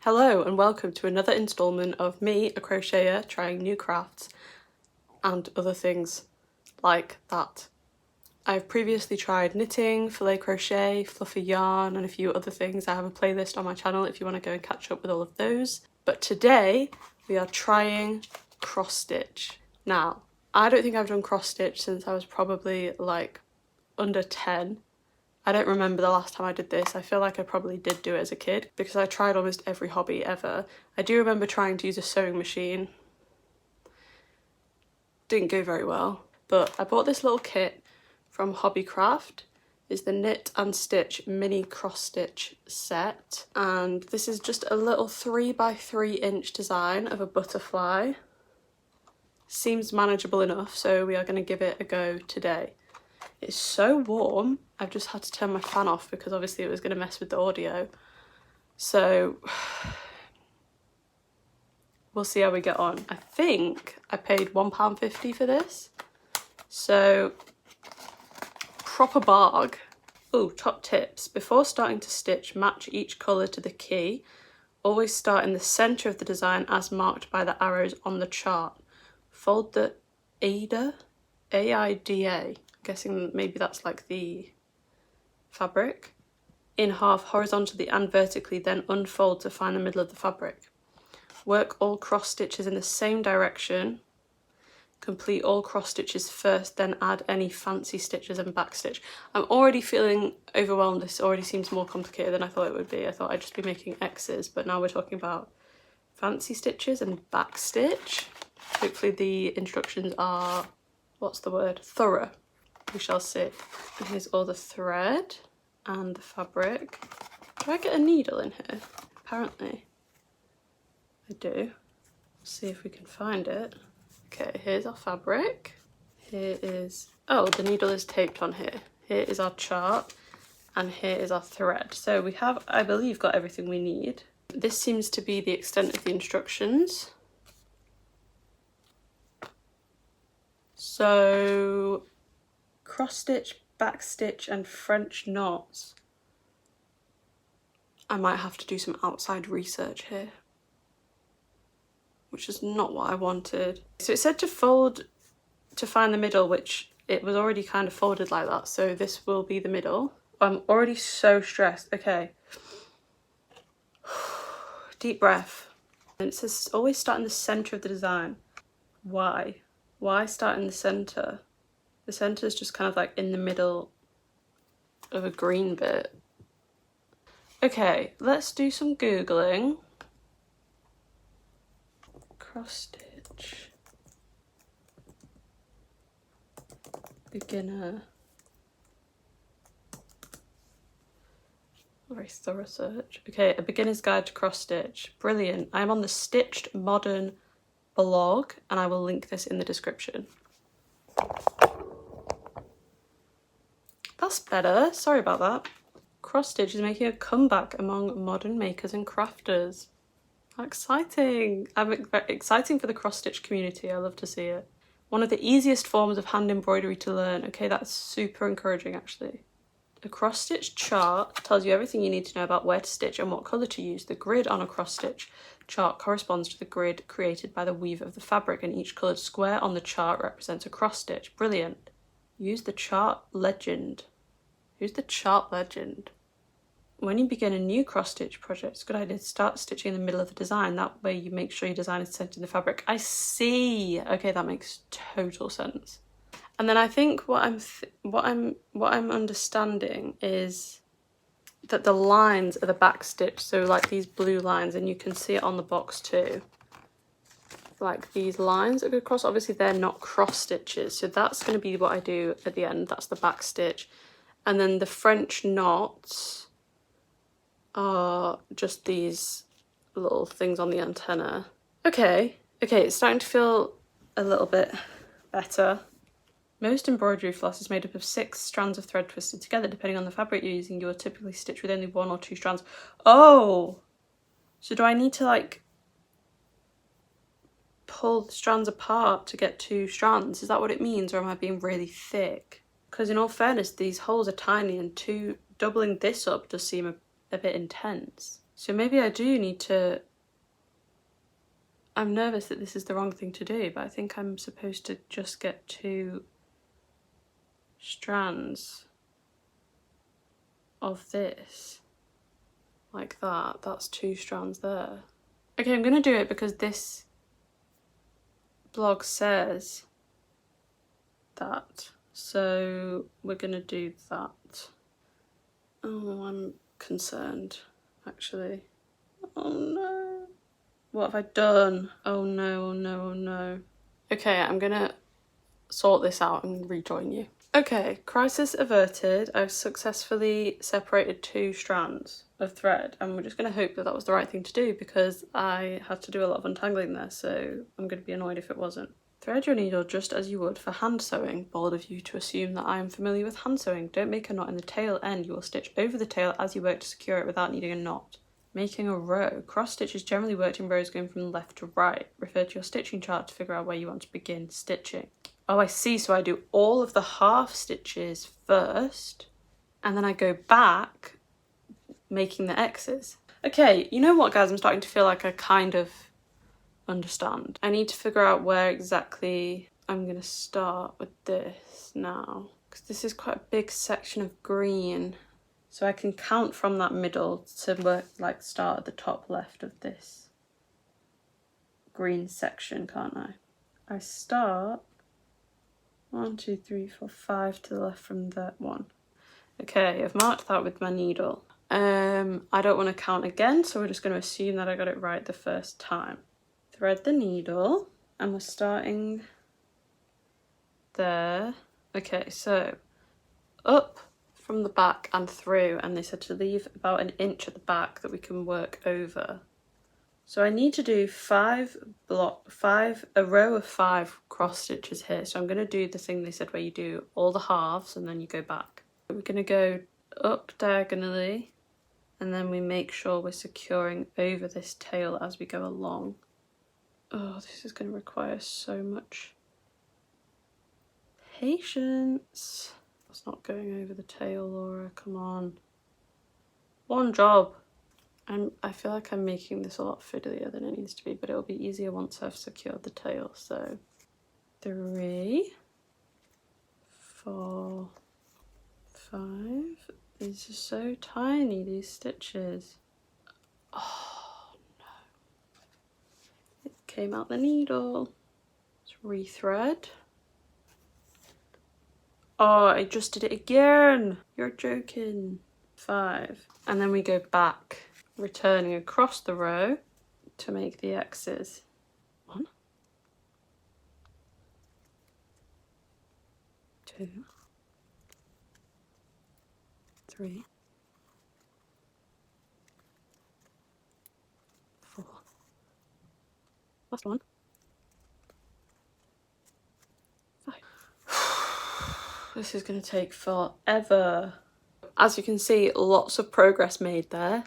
Hello and welcome to another instalment of me, a crocheter, trying new crafts and other things like that. I've previously tried knitting, filet crochet, fluffy yarn and a few other things. I have a playlist on my channel if you want to go and catch up with all of those. But today we are trying cross stitch. Now, I don't think I've done cross stitch since I was probably like under 10. I don't remember the last time I did this. I feel like I probably did do it as a kid because I tried almost every hobby ever. I do remember trying to use a sewing machine. Didn't go very well. But I bought this little kit from Hobbycraft. It's the Knit and Stitch mini cross stitch set. And this is just a little 3x3 inch design of a butterfly. Seems manageable enough, so we are going to give it a go today. It's so warm, I've just had to turn my fan off because obviously it was going to mess with the audio. So we'll see how we get on. I think I paid £1.50 for this. So proper barg. Oh, top tips. Before starting to stitch, match each colour to the key. Always start in the centre of the design as marked by the arrows on the chart. Fold the AIDA, A-I-D-A. Guessing maybe that's like the fabric, in half horizontally and vertically, then unfold to find the middle of the fabric. Work all cross stitches in the same direction. Complete all cross stitches first, then add any fancy stitches and back stitch. I'm already feeling overwhelmed. This already seems more complicated than I thought it would be. I thought I'd just be making X's, but now we're talking about fancy stitches and back stitch. Hopefully the instructions are, what's the word, thorough. We shall see. And here's all the thread and the fabric. Do I get a needle in here? Apparently I do. Let's see if we can find it. Okay, here's our fabric. Here is, oh, the needle is taped on here. Here is our chart and here is our thread. So we have, I believe, got everything we need. This seems to be the extent of the instructions. So cross stitch, back stitch and French knots. I might have to do some outside research here, which is not what I wanted. So it said to fold to find the middle, which it was already kind of folded like that, so this will be the middle. I'm already so stressed. Okay. Deep breath. And it says always start in the centre of the design. Why? Why start in the centre? The centre is just kind of like in the middle of a green bit. Okay, let's do some Googling. Cross stitch. Beginner. Very thorough search. Okay, a beginner's guide to cross stitch. Brilliant. I'm on the Stitched Modern blog and I will link this in the description. That's better. Sorry about that. Cross stitch is making a comeback among modern makers and crafters. How exciting. Exciting for the cross stitch community. I love to see it. One of the easiest forms of hand embroidery to learn. Okay, that's super encouraging actually. A cross stitch chart tells you everything you need to know about where to stitch and what colour to use. The grid on a cross stitch chart corresponds to the grid created by the weave of the fabric, and each coloured square on the chart represents a cross stitch. Brilliant. Use the chart legend. Who's the chart legend? When you begin a new cross stitch project, it's a good idea to start stitching in the middle of the design. That way you make sure your design is centered in the fabric. I see. Okay, that makes total sense. And then I think what I'm understanding is that the lines are the back stitch. So like these blue lines, and you can see it on the box too. Like these lines that go across, obviously they're not cross stitches. So that's going to be what I do at the end. That's the back stitch. And then the French knots are just these little things on the antenna. Okay, it's starting to feel a little bit better. Most embroidery floss is made up of 6 strands of thread twisted together. Depending on the fabric you're using, you will typically stitch with only 1 or 2 strands. Oh! So do I need to like pull the strands apart to get 2 strands? Is that what it means, or am I being really thick? Because in all fairness, these holes are tiny and doubling this up does seem a bit intense. So maybe I do need to, I'm nervous that this is the wrong thing to do, but I think I'm supposed to just get 2 strands of this, like that. That's 2 strands there. Okay, I'm gonna do it because this blog says that, so we're gonna do that. Oh, I'm concerned, actually. Oh no. What have I done? Oh no, oh no, oh no. Okay, I'm gonna sort this out and rejoin you. Okay, crisis averted. I've successfully separated 2 strands of thread, and we're just gonna hope that that was the right thing to do because I had to do a lot of untangling there, so I'm gonna be annoyed if it wasn't. Thread your needle just as you would for hand sewing. Bold of you to assume that I am familiar with hand sewing. Don't make a knot in the tail end. You will stitch over the tail as you work to secure it without needing a knot. Making a row. Cross stitch is generally worked in rows going from left to right. Refer to your stitching chart to figure out where you want to begin stitching. Oh, I see. So I do all of the half stitches first, and then I go back making the X's. Okay, you know what, guys? I'm starting to feel like I kind of understand. I need to figure out where exactly I'm gonna start with this now, because this is quite a big section of green. So I can count from that middle to work, like start at the top left of this green section, can't I? I start 1, 2, 3, 4, 5 to the left from that one. Okay, I've marked that with my needle. I don't want to count again, so we're just going to assume that I got it right the first time. Thread the needle, and we're starting there. Okay, so up from the back and through, and they said to leave about 1 inch at the back that we can work over. So I need to do a row of 5 cross stitches here. So I'm going to do the thing they said where you do all the halves and then you go back. We're going to go up diagonally, and then we make sure we're securing over this tail as we go along. Oh, this is going to require so much patience. It's not going over the tail, Laura, come on. One job. I feel like I'm making this a lot fiddlier than it needs to be, but it'll be easier once I've secured the tail. So 3, 4, 5. These are so tiny, these stitches. Oh no. It came out the needle. Let's rethread. Oh, I just did it again. You're joking. 5. And then we go back, returning across the row to make the X's. 1, 2, 3, 4. Last one. 5. This is going to take forever. As you can see, lots of progress made there.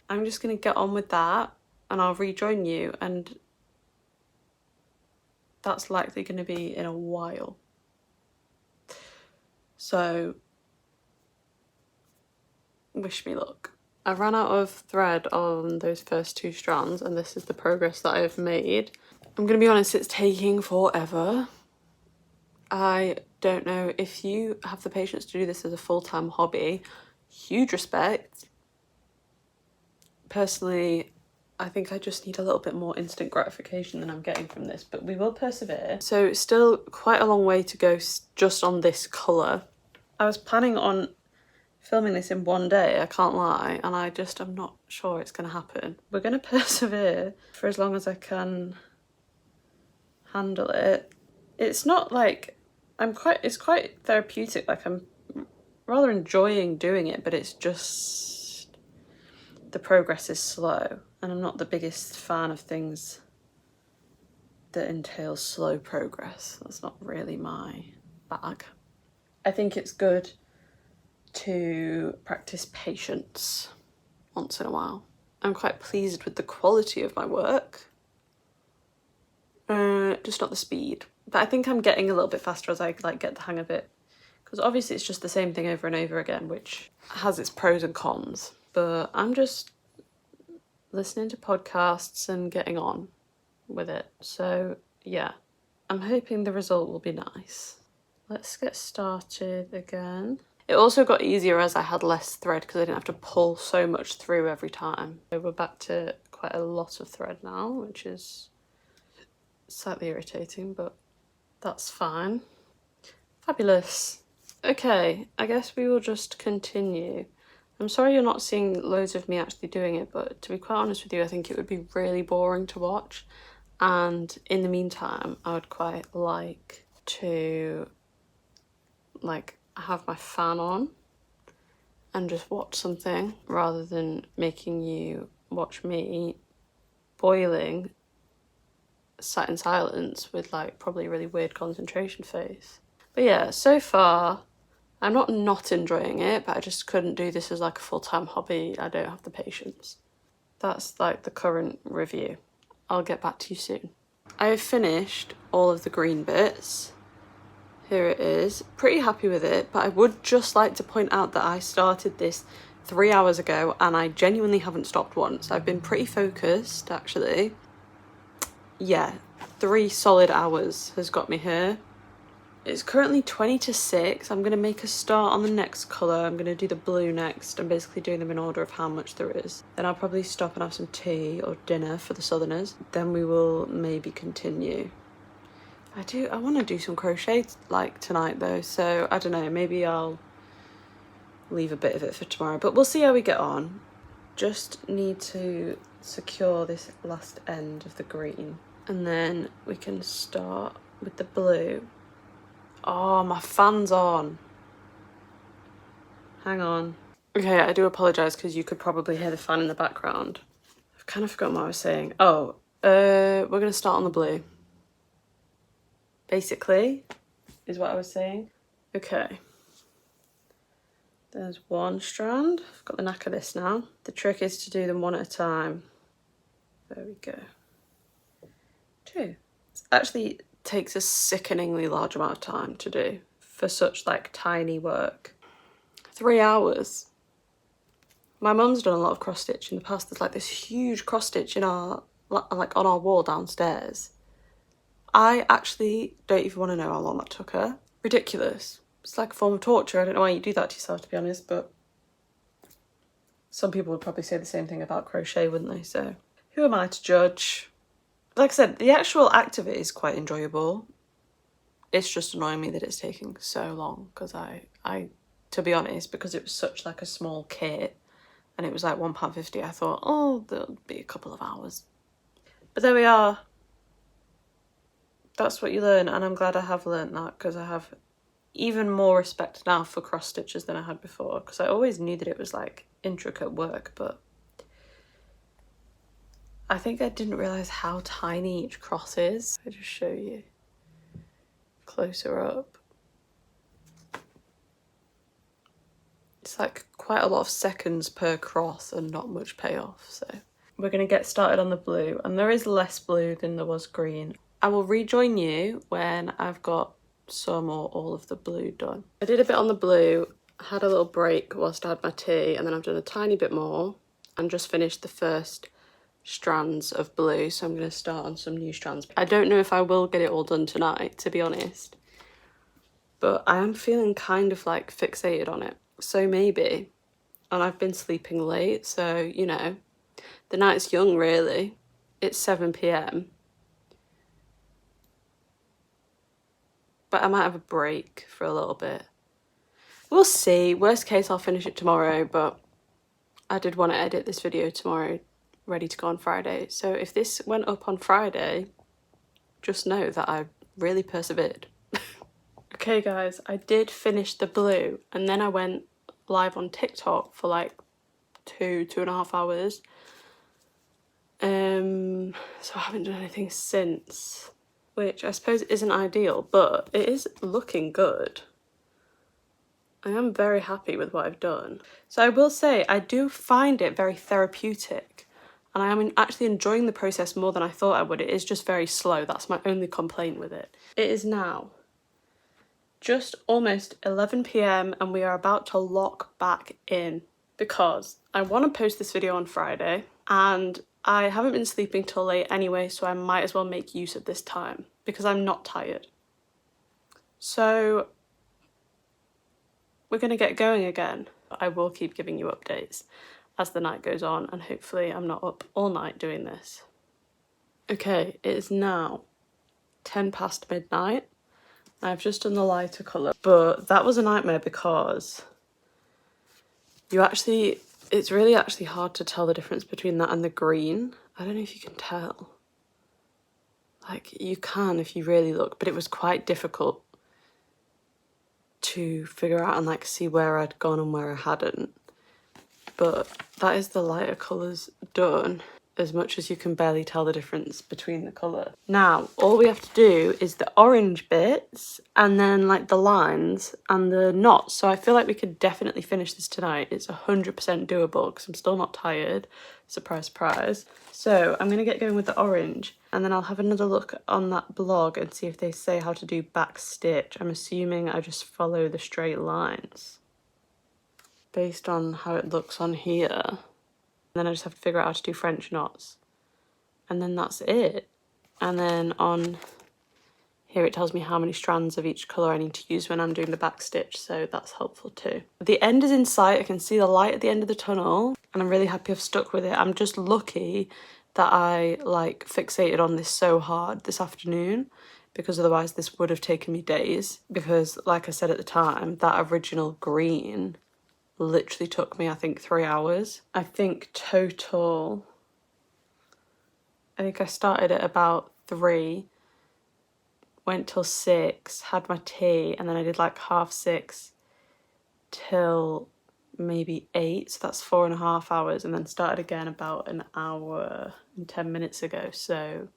I'm just going to get on with that and I'll rejoin you, and that's likely going to be in a while. So wish me luck. I ran out of thread on those first 2 strands, and this is the progress that I've made. I'm going to be honest, it's taking forever. I don't know if you have the patience to do this as a full-time hobby. Huge respect. Personally, I think I just need a little bit more instant gratification than I'm getting from this, but we will persevere. So still quite a long way to go just on this colour. I was planning on filming this in one day, I can't lie, and I'm not sure it's going to happen. We're going to persevere for as long as I can handle it. It's not like it's quite therapeutic, like I'm rather enjoying doing it, but it's just the progress is slow, and I'm not the biggest fan of things that entail slow progress. That's not really my bag. I think it's good to practice patience once in a while. I'm quite pleased with the quality of my work, just not the speed. But I think I'm getting a little bit faster as I get the hang of it, because obviously it's just the same thing over and over again, which has its pros and cons. But I'm just listening to podcasts and getting on with it. So yeah, I'm hoping the result will be nice. Let's get started again. It also got easier as I had less thread because I didn't have to pull so much through every time. So we're back to quite a lot of thread now, which is slightly irritating, but that's fine. Fabulous. Okay, I guess we will just continue. I'm sorry you're not seeing loads of me actually doing it, but to be quite honest with you, I think it would be really boring to watch. And in the meantime, I would quite like to have my fan on and just watch something rather than making you watch me boiling, sat in silence with like probably a really weird concentration face. But yeah, so far I'm not enjoying it, but I just couldn't do this as like a full-time hobby. I don't have the patience. That's like the current review. I'll get back to you soon. I have finished all of the green bits. Here it is. Pretty happy with it, but I would just like to point out that I started this 3 hours ago and I genuinely haven't stopped once. I've been pretty focused, actually. Yeah, 3 solid hours has got me here. It's currently 20 to 6. I'm going to make a start on the next colour. I'm going to do the blue next. I'm basically doing them in order of how much there is. Then I'll probably stop and have some tea or dinner for the southerners. Then we will maybe continue. I want to do some crochet like tonight though, so I don't know, maybe I'll leave a bit of it for tomorrow, but we'll see how we get on. Just need to secure this last end of the green and then we can start with the blue. Oh, my fan's on. Hang on. Okay, I do apologise because you could probably hear the fan in the background. I've kind of forgotten what I was saying. Oh, we're going to start on the blue. Basically, is what I was saying. Okay. There's one strand. I've got the knack of this now. The trick is to do them one at a time. There we go. 2. It actually takes a sickeningly large amount of time to do for such like tiny work. 3 hours. My mum's done a lot of cross stitch in the past. There's like this huge cross stitch in our, like on our wall downstairs. I actually don't even want to know how long that took her. Ridiculous. It's like a form of torture. I don't know why you do that to yourself, to be honest, but some people would probably say the same thing about crochet, wouldn't they? So who am I to judge? Like I said, the actual act of it is quite enjoyable. It's just annoying me that it's taking so long because I, to be honest, because it was such like a small kit and it was like £1.50, I thought, oh, there'll be a couple of hours. But there we are. That's what you learn, and I'm glad I have learned that because I have even more respect now for cross stitches than I had before, because I always knew that it was like intricate work, but I think I didn't realise how tiny each cross is. I'll just show you closer up. It's like quite a lot of seconds per cross and not much payoff, so we're going to get started on the blue, and there is less blue than there was green. I will rejoin you when I've got some or all of the blue done. I did a bit on the blue, had a little break whilst I had my tea, and then I've done a tiny bit more and just finished the first strands of blue, so I'm going to start on some new strands. I don't know if I will get it all done tonight, to be honest, but I am feeling kind of like fixated on it, so maybe. And I've been sleeping late, so you know, the night's young really. It's 7 p.m. but I might have a break for a little bit. We'll see. Worst case, I'll finish it tomorrow, but I did want to edit this video tomorrow, ready to go on Friday. So if this went up on Friday, just know that I really persevered. Okay guys, I did finish the blue and then I went live on TikTok for like 2.5 hours. So I haven't done anything since, which I suppose isn't ideal, but it is looking good. I am very happy with what I've done. So I will say I do find it very therapeutic and I am actually enjoying the process more than I thought I would. It is just very slow. That's my only complaint with it. It is now just almost 11 p.m. and we are about to lock back in because I want to post this video on Friday and I haven't been sleeping till late anyway, so I might as well make use of this time because I'm not tired. So we're going to get going again. I will keep giving you updates as the night goes on and hopefully I'm not up all night doing this. Okay, it is now 10 past midnight. I've just done the lighter colour, but that was a nightmare because it's really actually hard to tell the difference between that and the green. I don't know if you can tell. Like, you can if you really look, but it was quite difficult to figure out and like see where I'd gone and where I hadn't. But that is the lighter colours done, as much as you can barely tell the difference between the colour. Now, all we have to do is the orange bits and then like the lines and the knots. So I feel like we could definitely finish this tonight. It's 100% doable because I'm still not tired. Surprise, surprise. So I'm going to get going with the orange and then I'll have another look on that blog and see if they say how to do back stitch. I'm assuming I just follow the straight lines based on how it looks on here. And then I just have to figure out how to do French knots. And then that's it. And then on here it tells me how many strands of each colour I need to use when I'm doing the back stitch, so that's helpful too. The end is in sight, I can see the light at the end of the tunnel, and I'm really happy I've stuck with it. I'm just lucky that I like fixated on this so hard this afternoon, because otherwise this would have taken me days. Because like I said at the time, that original green literally took me, I think, 3 hours. I think total, I think I started at about 3, went till 6, had my tea, and then I did like 6:30 till maybe 8, so that's 4.5 hours, and then started again about an hour and 10 minutes ago. So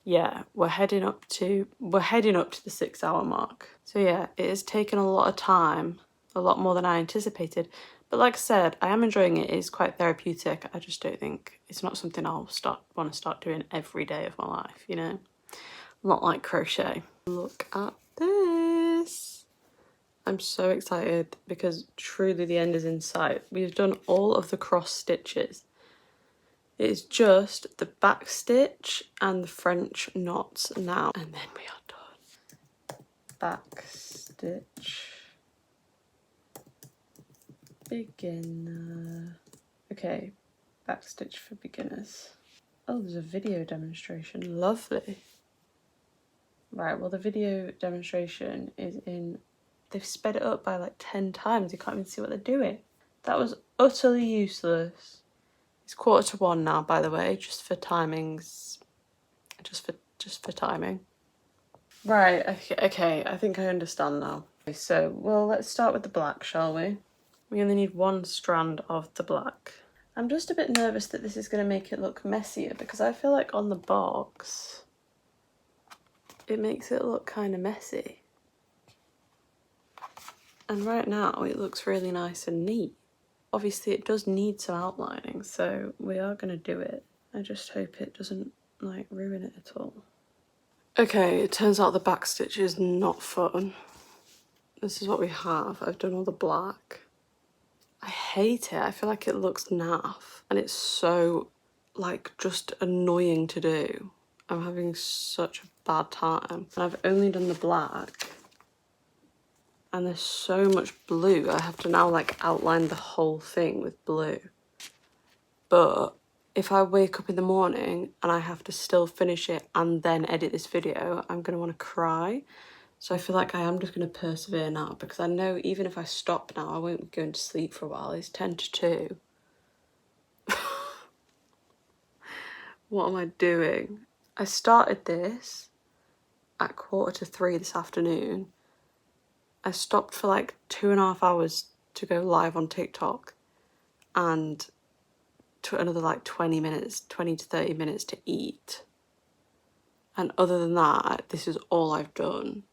yeah, we're heading up to the 6-hour mark. So yeah, it has taken a lot of time, a lot more than I anticipated. But like I said, I am enjoying it. It is quite therapeutic. I just don't think it's not something I'll want to start doing every day of my life, you know? Not like crochet. Look at this. I'm so excited because truly the end is in sight. We've done all of the cross stitches. It is just the back stitch and the French knots now, and then we are done. Back stitch, beginner. Okay, back stitch for beginners. Oh, there's a video demonstration. Lovely. Right, well the video demonstration is in, they've sped it up by like 10 times. You can't even see what they're doing. That was utterly useless. It's 1:45 now, by the way, just for timings, just for timing. Right, okay, I think I understand now. So, well, let's start with the black, shall we? We only need 1 strand of the black. I'm just a bit nervous that this is going to make it look messier because I feel like on the box it makes it look kind of messy. And right now it looks really nice and neat. Obviously it does need some outlining, so we are going to do it. I just hope it doesn't like ruin it at all. Okay, it turns out the back stitch is not fun. This is what we have. I've done all the black. I hate it. I feel like it looks naff and it's so like just annoying to do. I'm having such a bad time. And I've only done the black and there's so much blue. I have to now like outline the whole thing with blue. But if I wake up in the morning and I have to still finish it and then edit this video, I'm going to want to cry. So I feel like I am just going to persevere now because I know even if I stop now, I won't be going to sleep for a while. It's 10 to 2. What am I doing? I started this at 2:45 this afternoon. I stopped for like 2.5 hours to go live on TikTok and took another like 20 to 30 minutes to eat. And other than that, this is all I've done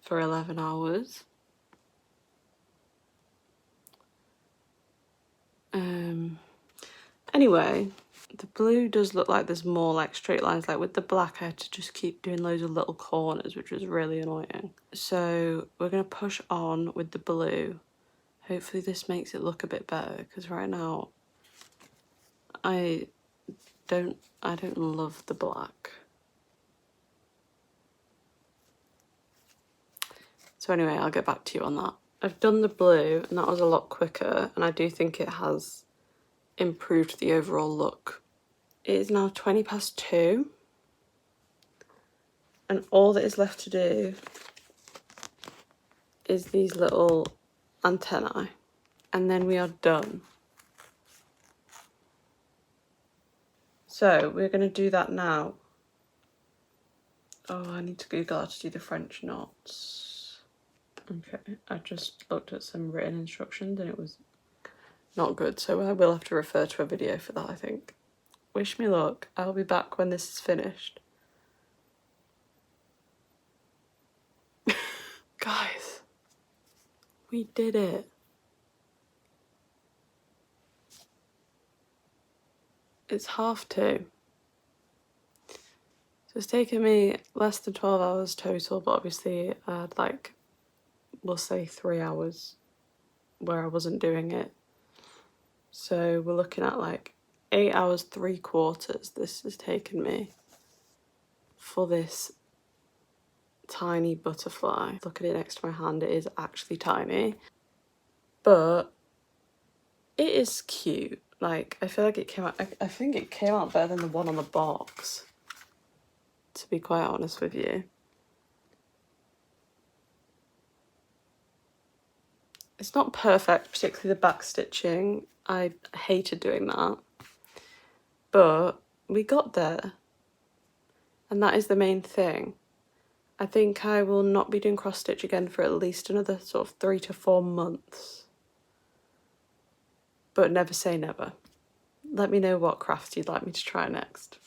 for 11 hours. Anyway, The blue does look like there's more like straight lines. Like with the black I had to just keep doing loads of little corners, which was really annoying. So we're going to push on with the blue. Hopefully this makes it look a bit better, because right now I don't love the black. So anyway, I'll get back to you on that. I've done the blue and that was a lot quicker, and I do think it has improved the overall look. It is now 2:20 and all that is left to do is these little antennae, and then we are done. So we're going to do that now. Oh, I need to Google how to do the French knots. Okay, I just looked at some written instructions and it was not good, so I will have to refer to a video for that, I think. Wish me luck. I'll be back when this is finished. Guys, we did it. It's 2:30. So it's taken me less than 12 hours total, but obviously I had like, we'll say 3 hours where I wasn't doing it. So we're looking at like 8 hours 3/4 this has taken me for this tiny butterfly. Look at it next to my hand, it is actually tiny, but it is cute. Like, I feel like it came out, I think it came out better than the one on the box, to be quite honest with you. It's not perfect, particularly the back stitching. I hated doing that, but we got there, and that is the main thing. I think I will not be doing cross stitch again for at least another sort of 3 to 4 months, but never say never. Let me know what crafts you'd like me to try next.